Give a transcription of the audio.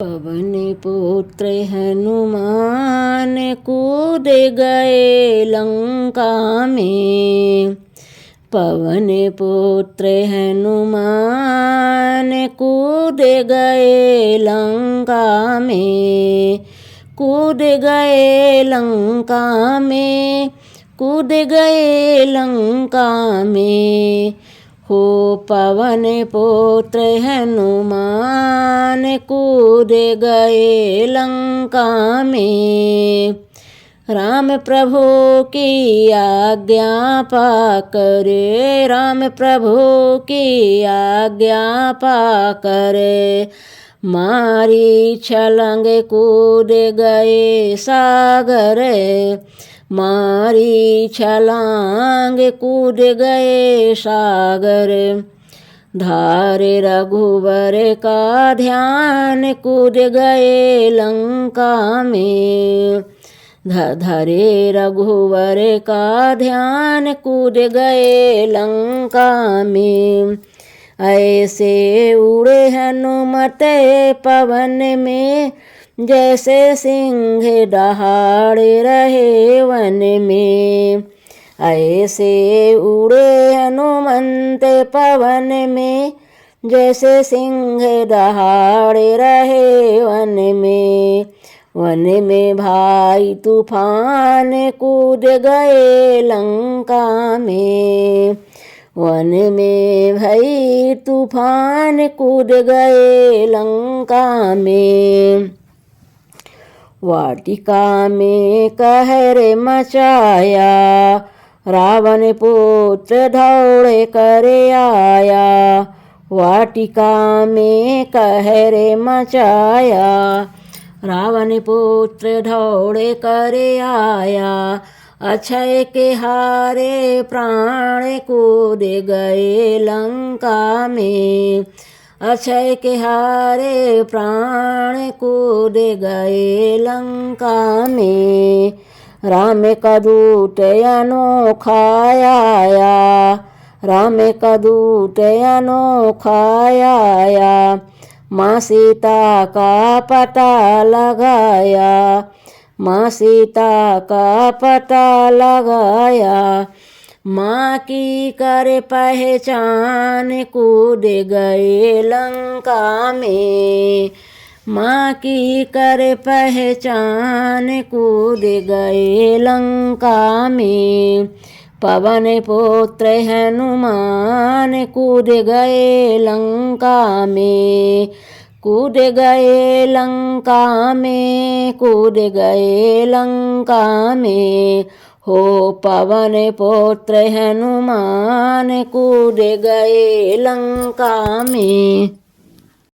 पवन पुत्र हनुमान कूद गए लंका में। पवन पुत्र हनुमान कूद गए लंका में। कूद गए लंका में। कूद गए लंका में। हो पवन पुत्र हनुमान कूद गए लंका में। राम प्रभु की आज्ञा पाकर। राम प्रभु की आज्ञा पाकर मारी छलांग कूद गए सागर। मारी छलांग कूद गए सागर। धारे रघुवर का ध्यान कूद गए लंका में। धरे रघुवर का ध्यान कूद गए लंका में। ऐसे उड़े हनुमत पवन में जैसे सिंह दहाड़ रहे वन में। ऐसे उड़े हनुमंत पवन में जैसे सिंह दहाड़ रहे वन में। वन में भाई तूफान कूद गए लंका में। वन में भाई तूफान कूद गए लंका में। वाटिका में कहर मचाया रावण पुत्र दौड़े कर आया। वाटिका में कहर मचाया रावण पुत्र दौड़े कर आया। अक्षय के हारे प्राण कूद गए लंका में। अक्षय के हारे प्राण कूद गए लंका में। राम का दूत अनोखा आया। राम का दूत अनोखा आया। माँ सीता का पता लगाया। माँ सीता का पता लगाया। माँ की कर पहचान कूद गए लंका में। माँ की कर पहचान कूद गए लंका में। पवन पुत्र हनुमान कूद गए लंका में। कूद गए लंका में। कूद गए लंका में। हो पवन पुत्र हनुमान कूद गए लंका में।